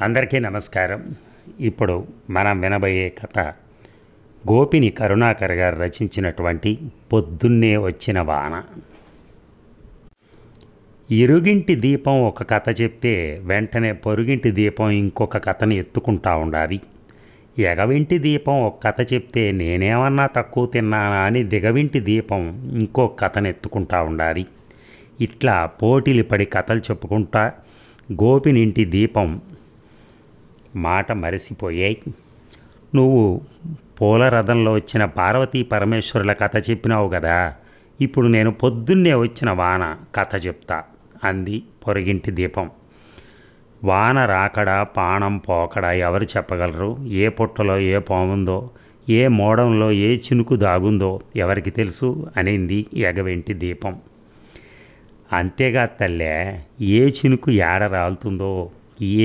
అందరికీ నమస్కారం. ఇప్పుడు మనం వినబోయే కథ గోపిని కరుణాకర్ గారు రచించినటువంటి పొద్దున్నే వచ్చిన వాన. ఇరుగింటి దీపం ఒక కథ చెప్తే వెంటనే పొరుగింటి దీపం ఇంకొక కథని ఎత్తుకుంటా ఉండాలి. ఎగవింటి దీపం ఒక కథ చెప్తే నేనేమన్నా తక్కువ తిన్నానా అని దిగవింటి దీపం ఇంకో కథను ఎత్తుకుంటా ఉండాలి. ఇట్లా పోటీలు పడి కథలు చెప్పుకుంటా గోపినింటి దీపం మాట మరిసిపోయాయి. నువ్వు పూల రథంలో వచ్చిన పార్వతీ పరమేశ్వరుల కథ చెప్పినావు కదా, ఇప్పుడు నేను పొద్దున్నే వచ్చిన వాన కథ చెప్తా అంది పొరుగింటి దీపం. వాన రాకడా పాణం పోకడా ఎవరు చెప్పగలరు? ఏ పుట్టలో ఏ పాముందో, ఏ మోడంలో ఏ చినుకు దాగుందో ఎవరికి తెలుసు అనింది ఎగవెంటి దీపం. అంతేగా తల్లే, ఏ చినుకు ఏడ రాలుతుందో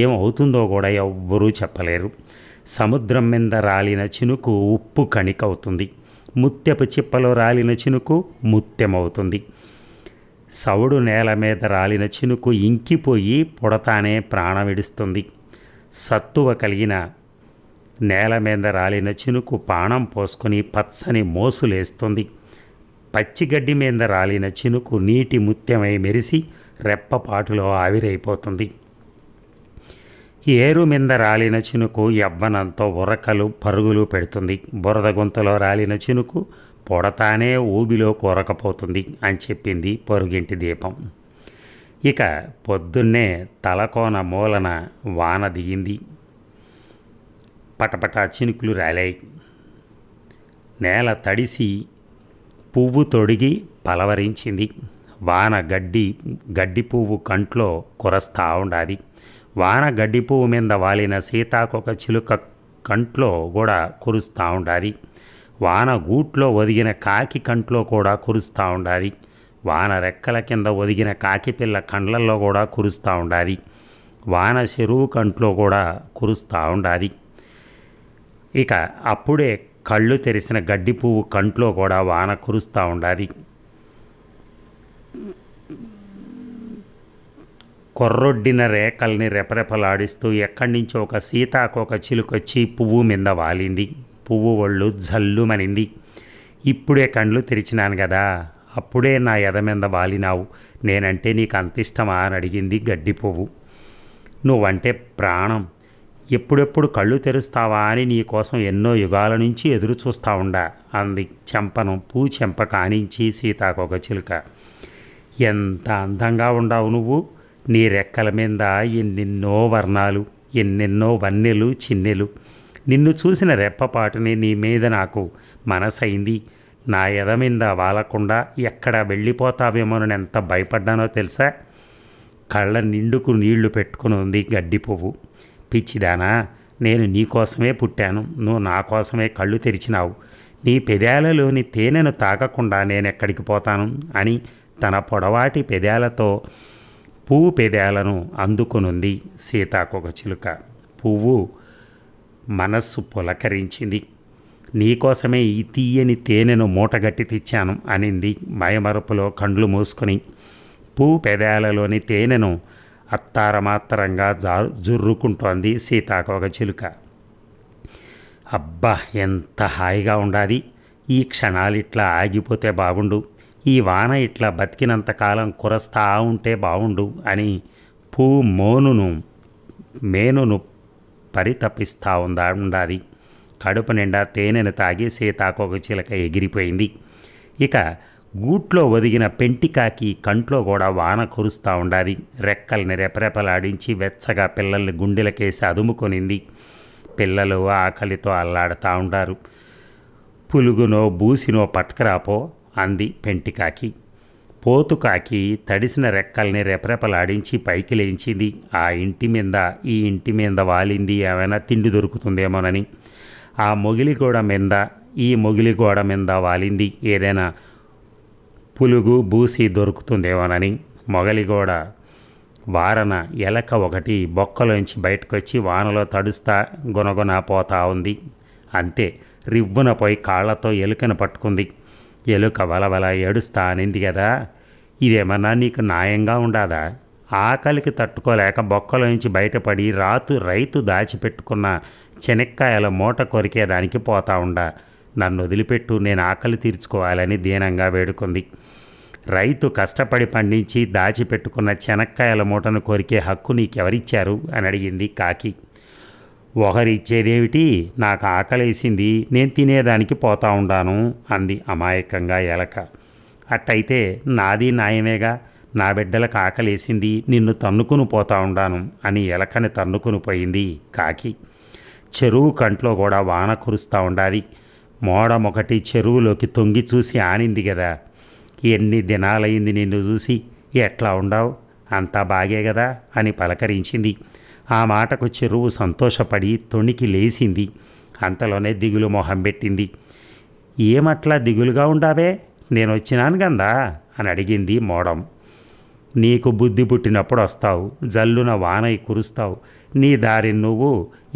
ఏమవుతుందో కూడా ఎవ్వరూ చెప్పలేరు. సముద్రం మీద రాలిన చినుకు ఉప్పు కణికవుతుంది, ముత్యపు చిప్పలో రాలిన చినుకు ముత్యమవుతుంది. సవుడు నేల మీద రాలిన చినుకు ఇంకిపోయి పుడతానే ప్రాణం విడుస్తుంది. సత్తువ కలిగిన నేల మీద రాలిన చినుకు పాణం పోసుకొని పచ్చని మోసులేస్తుంది. పచ్చిగడ్డి మీద రాలిన చినుకు నీటి ముత్యమై మెరిసి రెప్పపాటులో ఆవిరైపోతుంది. ఏరు మీద రాలిన చినుకు యవ్వనంతో ఉరకలు పరుగులు పెడుతుంది. బురద గుంతలో రాలిన చినుకు పొడతానే ఊబిలో కూరకపోతుంది అని చెప్పింది పొరుగింటి దీపం. ఇక పొద్దున్నే తలకోన మూలన వాన దిగింది. పటపట చినుకులు రాలాయి. నేల తడిసి పువ్వు తొడిగి పలవరించింది. వాన గడ్డి పువ్వు కంట్లో కురస్తా ఉండాలి. వాన గడ్డి పువ్వు మీద వాలిన సీతాకొక చిలుక కంట్లో కూడా కురుస్తూ ఉండాలి. వాన గూట్లో ఒదిగిన కాకి కంట్లో కూడా కురుస్తూ ఉండాలి. వాన రెక్కల కింద ఒదిగిన కాకి పిల్ల కండ్లల్లో కూడా కురుస్తూ ఉండాలి. వాన చెరువు కంట్లో కూడా కురుస్తూ ఉండాలి. ఇక అప్పుడే కళ్ళు తెరిసిన గడ్డి పువ్వు కంట్లో కూడా వాన కురుస్తూ ఉండాలి. కొర్రొడ్డిన రేకల్ని రెపరెపలాడిస్తూ ఎక్కడి నుంచో ఒక సీతాకొక చిలుకొచ్చి పువ్వు మీద వాలింది. పువ్వు ఒళ్ళు జల్లుమనింది. ఇప్పుడే కండ్లు తెరిచినాను కదా, అప్పుడే నా ఎద మీద వాలినావు, నేనంటే నీకు అంత ఇష్టమా అని అడిగింది గడ్డి పువ్వు. నువ్వంటే ప్రాణం, ఎప్పుడెప్పుడు కళ్ళు తెరుస్తావా అని నీకోసం ఎన్నో యుగాల నుంచి ఎదురు చూస్తూ ఉండా అంది చెంపను చెంప కానించి సీతాకొక చిలుక. ఎంత అందంగా ఉండావు నువ్వు, నీ రెక్కల మీద ఎన్నెన్నో వర్ణాలు, ఎన్నెన్నో వన్నెలు చిన్నెలు. నిన్ను చూసిన రెప్పపాటుని నీ మీద నాకు మనసైంది. నా ఎద మీద వాలకుండా ఎక్కడ వెళ్ళిపోతావేమోనని ఎంత భయపడ్డానో తెలుసా? కళ్ళ నిండుకు నీళ్లు పెట్టుకుని ఉంది గడ్డి పువ్వు. పిచ్చిదానా, నేను నీకోసమే పుట్టాను, నువ్వు నా కోసమే కళ్ళు తెరిచినావు. నీ పెదాలలోని తేనెను తాకకుండా నేనెక్కడికి పోతాను అని తన పొడవాటి పెదాలతో పువ్వు పెదాలను అందుకునుంది సీతాకొక చిలుక. పువ్వు మనస్సు పులకరించింది. నీకోసమే ఈ తీయని తేనెను మూటగట్టి తెచ్చాను అనింది మయమరపులో కండ్లు మూసుకొని. పువ్వు పెదాలలోని తేనెను అత్తారమాత్తరంగా జుర్రుకుంటోంది సీతాకొక చిలుక. అబ్బా, ఎంత హాయిగా ఉండాలి, ఈ క్షణాలు ఇట్లా ఆగిపోతే బాగుండు, ఈ వాన ఇట్లా బతికినంతకాలం కురస్తా ఉంటే బాగుండు అని మేనును పరితపిస్తూ ఉండాలి. కడుపు నిండా తేనెను తాగి సీతాకొక చిలక ఎగిరిపోయింది. ఇక గూట్లో ఒదిగిన పెంటికాకి కంట్లో కూడా వాన కురుస్తూ ఉండాలి. రెక్కల్ని రెపరెపలాడించి వెచ్చగా పిల్లల్ని గుండెలకేసి అదుముకొనింది. పిల్లలు ఆకలితో అల్లాడుతూ ఉండారు. పులుగునో బూసినో పట్టుకురాపో అంది పెంటికాకి. పోతుకాకి తడిసిన రెక్కల్ని రెపరెపలాడించి పైకి లేచింది. ఆ ఇంటి మీద ఈ ఇంటి మీద వాలింది, ఏమైనా తిండి దొరుకుతుందేమోనని. ఆ మొగిలిగోడ మీద ఈ మొగిలిగోడ మీద వాలింది, ఏదైనా పులుగు బూసి దొరుకుతుందేమోనని. మొగలిగోడ వారన ఎలక ఒకటి బొక్కలోంచి బయటకొచ్చి వానలో తడుస్తా గునగున పోతా ఉంది. అంతే, రివ్వున పోయి కాళ్లతో ఎలుకను పట్టుకుంది. ఎలుక వలవల ఏడుస్తా అనింది కదా, ఇదేమన్నా నీకు న్యాయంగా ఉండాదా? ఆకలికి తట్టుకోలేక బొక్కలోంచి బయటపడి రైతు దాచిపెట్టుకున్న చెనక్కాయల మూట కొరికేదానికి పోతా ఉండా. నన్ను వదిలిపెట్టు, నేను ఆకలి తీర్చుకోవాలని దీనంగా వేడుకుంది. రైతు కష్టపడి పండించి దాచిపెట్టుకున్న చెనక్కాయల మూటను కొరికే హక్కు నీకెవరిచ్చారు అని అడిగింది కాకి. ఒకరిచ్చేదేమిటి, నాకు ఆకలేసింది, నేను తినేదానికి పోతా ఉండాను అంది అమాయకంగా ఎలక. అట్టయితే నాది న్యాయమేగా, నా బిడ్డలకు ఆకలేసింది, నిన్ను తన్నుకుని పోతా ఉండాను అని ఎలకని తన్నుకుని పోయింది కాకి. చెరువు కంట్లో కూడా వాన కురుస్తూ ఉండాది. మోడమొకటి చెరువులోకి తొంగి చూసి ఆనింది కదా. ఎన్ని దినాలయ్యింది నిన్ను చూసి, ఎట్లా ఉండావు, అంతా బాగే కదా అని పలకరించింది. ఆ మాటకు చెరువు సంతోషపడి తొణికి లేచింది. అంతలోనే దిగులు మొహం పెట్టింది. ఏమట్లా దిగులుగా ఉండావే, నేను వచ్చినాను గందా అని అడిగింది మోడం. నీకు బుద్ధి పుట్టినప్పుడు వస్తావు, జల్లున వానై కురుస్తావు, నీ దారి నువ్వు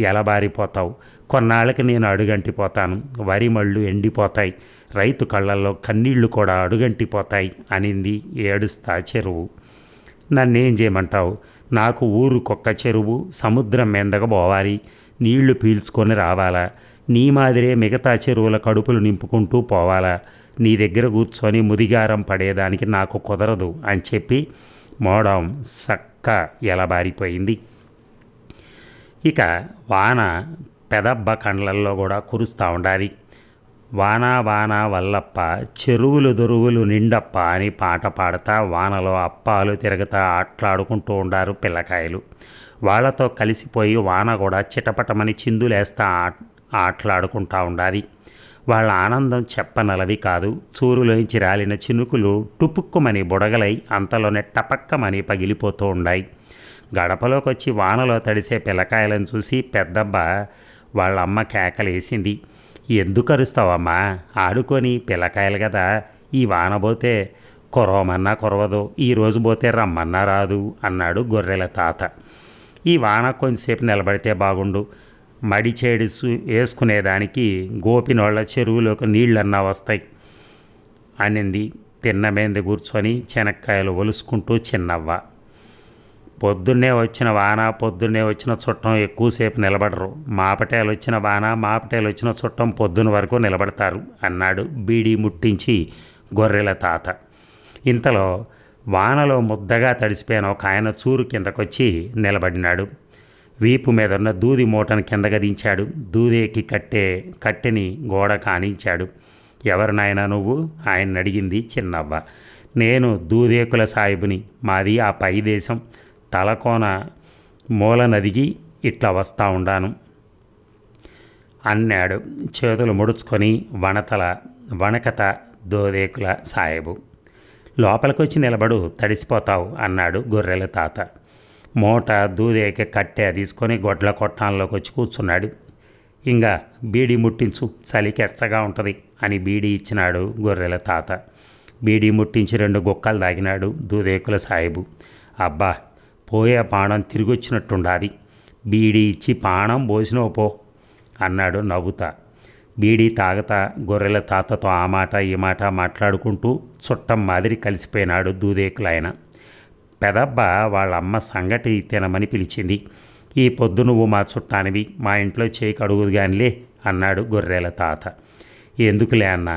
ఎలబారిపోతావు, కొన్నాళ్ళకి నేను అడుగంటిపోతాను, వరి మళ్ళు ఎండిపోతాయి, రైతు కళ్ళల్లో కన్నీళ్లు కూడా అడుగంటిపోతాయి అనింది ఏడుస్తా చెరువు. నన్నేం చేయమంటావు, నాకు ఊరుకొక్క చెరువు, సముద్రం మీదకు పోవాలి, నీళ్లు పీల్చుకొని రావాలా, నీ మాదిరే మిగతా చెరువుల కడుపులు నింపుకుంటూ పోవాలా, నీ దగ్గర కూర్చొని ముదిగారం పడేదానికి నాకు కుదరదు అని చెప్పి మోడం సక్క ఎలబారిపోయింది. ఇక వాన పెదబ్బ కండ్లల్లో కూడా కురుస్తూ ఉండాలి. వానా వానా వల్లప్ప చెరువులు దొరువులు నిండప్ప అని పాట పాడుతా వానలో అప్పాలు తిరగతా ఆటలాడుకుంటూ ఉండారు పిల్లకాయలు. వాళ్ళతో కలిసిపోయి వాన కూడా చిటపటమని చిందులేస్తా ఆటలాడుకుంటూ ఉండాలి. వాళ్ళ ఆనందం చెప్పనలవి కాదు. చూరులోంచి రాలిన చినుకులు టుపుక్కుమని బుడగలై అంతలోనే టపక్కమని పగిలిపోతూ ఉన్నాయి. గడపలోకి వచ్చి వానలో తడిసే పిల్లకాయలను చూసి పెద్దబ్బ వాళ్ళ అమ్మ కేకలేసింది. ఎందుకు అరుస్తావమ్మా, ఆడుకొని, పిల్లకాయలు కదా, ఈ వాన పోతే కురవమన్నా కురవదు, ఈరోజు పోతే రమ్మన్నా రాదు అన్నాడు గొర్రెల తాత. ఈ వాన కొంచెంసేపు నిలబడితే బాగుండు, మడిచేడి వేసుకునేదానికి గోపినోళ్ళ చెరువులోకి నీళ్ళన్నా వస్తాయి అనింది తిన్న మీద కూర్చొని చెనక్కాయలు ఒలుసుకుంటూ చిన్నవ్వ. పొద్దున్నే వచ్చిన వాన, పొద్దున్నే వచ్చిన చుట్టం ఎక్కువసేపు నిలబడరు, మాపటేలు వచ్చిన వాన, మాపటేలు వచ్చిన చుట్టం పొద్దున వరకు నిలబడతారు అన్నాడు బీడీ ముట్టించి గొర్రెల తాత. ఇంతలో వానలో ముద్దగా తడిసిపోయిన ఒక ఆయన చూరు కిందకొచ్చి నిలబడినాడు. వీపు మీద ఉన్న దూది మూటను కిందగా దించాడు. దూదేకి కట్టెని గోడ కానించాడు. ఎవరు నాయనా నువ్వు, ఆయన అడిగింది చిన్నవ్వ. నేను దూదేకుల సాయిబుని, మాది ఆ పై దేశం, తలకోన మూల నదిగి ఇట్లా వస్తూ ఉండాను అన్నాడు చేతులు ముడుచుకొని వణకత దూదేకుల సాయిబు. లోపలికొచ్చి నిలబడు, తడిసిపోతావు అన్నాడు గొర్రెల తాత. మూట దూదేకి కట్టె తీసుకొని గొడ్ల కొట్టాల్లోకి వచ్చి కూర్చున్నాడు. ఇంకా బీడీ ముట్టించు, చలికి ఎచ్చగా ఉంటుంది అని బీడీ ఇచ్చినాడు గొర్రెల తాత. బీడీ ముట్టించి 2 గుక్కలు తాగినాడు దూదేకుల సాయిబు. అబ్బా, పోయే పాణం తిరిగొచ్చినట్టుండాది, బీడీ ఇచ్చి పాణం పోసినవు పో అన్నాడు నవ్వుతా. బీడీ తాగతా గొర్రెల తాతతో ఆ మాట ఈ మాట మాట్లాడుకుంటూ చుట్టం మాదిరి కలిసిపోయినాడు దూదేకులైన. పెదబ్బ వాళ్ళమ్మ సంగటి తినమని పిలిచింది. ఈ పొద్దు నువ్వు మా చుట్టానివి, మా ఇంట్లో చేయి కడుగుదు గానిలే అన్నాడు గొర్రెల తాత. ఎందుకులే అన్న,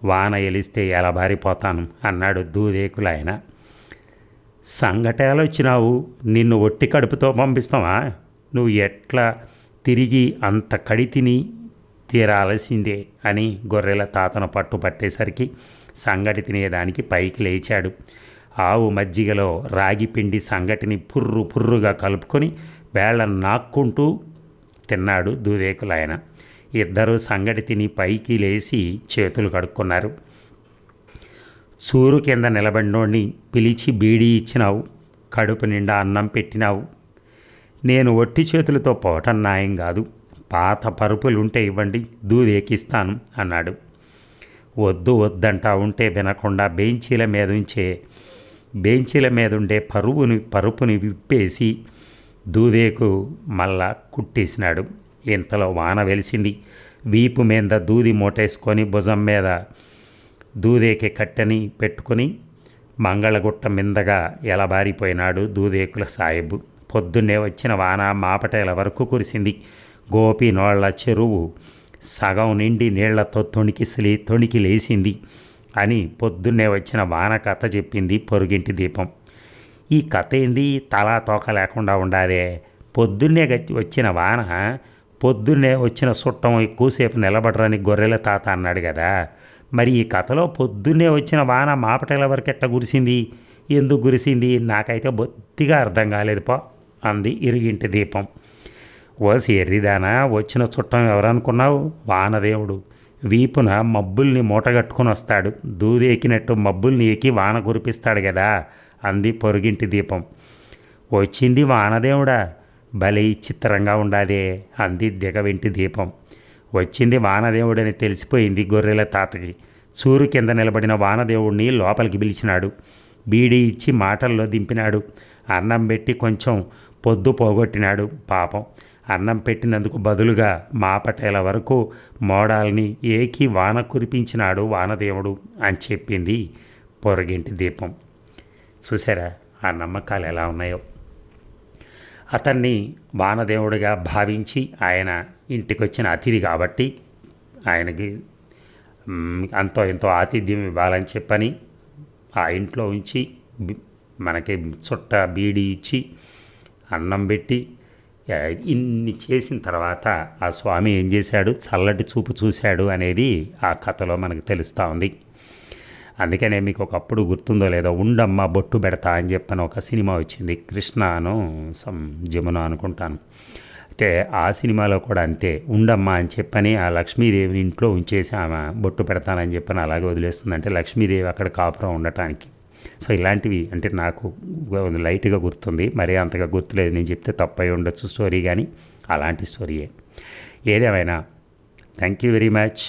వాన ఎలిస్తే ఎలా బారిపోతాను అన్నాడు దూదేకులైన. సంగటేలు వచ్చినావు, నిన్ను ఒట్టి కడుపుతో పంపిస్తావా, నువ్వు ఎట్లా తిరిగి అంత కడి తిని తీరాల్సిందే అని గొర్రెల తాతను పట్టేసరికి సంగటి తినేదానికి పైకి లేచాడు. ఆవు మజ్జిగలో రాగి పిండి సంగటిని పుర్రుగా కలుపుకొని వేళ్ళను నాక్కుంటూ తిన్నాడు దూదేకులైన. ఇద్దరూ సంగటి తిని పైకి లేచి చేతులు కడుక్కున్నారు. సూరు కింద నిలబడినోడిని పిలిచి బీడీ ఇచ్చినావు, కడుపు నిండా అన్నం పెట్టినావు, నేను ఒట్టి చేతులతో పోవటం న్యాయం కాదు, పాత పరుపులుంటే ఇవ్వండి, దూదేకిస్తాను అన్నాడు. వద్దంటా ఉంటే వినకుండా బెంచీల మీదుండే పరుపుని విప్పేసి దూదేకు మళ్ళా కుట్టేసినాడు. ఇంతలో వాన వెలిసింది. వీపు మీద దూది మూటేసుకొని భుజం మీద దూదేకి కట్టెని పెట్టుకొని మంగళగుట్ట మిందగా ఎలబారిపోయినాడు దూదేకుల సాయబు. పొద్దున్నే వచ్చిన వాన మాపటేల వరకు కురిసింది. గోపి నోళ్ల చెరువు సగం నిండి నీళ్లతో తొణికి లేసింది అని పొద్దున్నే వచ్చిన వాన కథ చెప్పింది పొరుగింటి దీపం. ఈ కథ ఏంది తలా తోక లేకుండా ఉండాదే. పొద్దున్నే వచ్చిన వాన పొద్దున్నే వచ్చిన చుట్టం ఎక్కువసేపు నిలబడరని గొర్రెల తాత అన్నాడు కదా. మరి ఈ కథలో పొద్దున్నే వచ్చిన వాన మాపటేల వరకు ఎట్ట కురిసింది, ఎందుకు కురిసింది నాకైతే బొత్తిగా అర్థం కాలేదు పో అంది ఇరుగింటి దీపం. ఓసి ఎర్రిదానా, వచ్చిన చుట్టం ఎవరనుకున్నావు? వానదేవుడు. వీపున మబ్బుల్ని మూటగట్టుకుని వస్తాడు. దూది ఎక్కినట్టు మబ్బుల్ని ఎక్కి వాన కురిపిస్తాడు కదా అంది పొరుగింటి దీపం. వచ్చింది వానదేవుడా, భలే చిత్రంగా ఉండాదే అంది దిగవింటి దీపం. వచ్చింది వానదేవుడని తెలిసిపోయింది గొర్రెల తాతకి. చూరు కింద నిలబడిన వానదేవుడిని లోపలికి పిలిచినాడు. బీడీ ఇచ్చి మాటల్లో దింపినాడు. అన్నం పెట్టి కొంచెం పొద్దు పోగొట్టినాడు. పాపం, అన్నం పెట్టినందుకు బదులుగా మాపటేల వరకు మోడాల్ని ఏకి వాన కురిపించినాడు వానదేవుడు అని చెప్పింది పొరగింటి దీపం. చూసారా ఆ నమ్మకాలు ఎలా ఉన్నాయో. అతన్ని వానదేవుడిగా భావించి ఆయన ఇంటికొచ్చిన అతిథి కాబట్టి ఆయనకి అంతో ఎంతో ఆతిథ్యం ఇవ్వాలని చెప్పని ఆ ఇంట్లో ఉంచి మనకి చుట్ట బీడి ఇచ్చి అన్నం పెట్టి ఇన్ని చేసిన తర్వాత ఆ స్వామి ఏం చేశాడు, చల్లటి చూపు చూశాడు అనేది ఆ కథలో మనకు తెలుస్తూ ఉంది. అందుకనే మీకు ఒకప్పుడు గుర్తుందో లేదో ఉండమ్మ బొట్టు పెడతా అని చెప్పని ఒక సినిమా వచ్చింది. కృష్ణను జమున అనుకుంటాను. అయితే ఆ సినిమాలో కూడా అంతే, ఉండమ్మ అని చెప్పని ఆ లక్ష్మీదేవిని ఇంట్లో ఉంచేసి ఆమె బొట్టు పెడతానని చెప్పని అలాగే వదిలేస్తుంది. అంటే లక్ష్మీదేవి అక్కడ కాపురం ఉండటానికి. సో ఇలాంటివి అంటే నాకు లైట్గా గుర్తుంది, మరీ అంతగా గుర్తులేదు. నేను చెప్తే తప్పై ఉండొచ్చు స్టోరీ, కానీ అలాంటి స్టోరీయే. ఏదేమైనా థ్యాంక్ యూ వెరీ మచ్.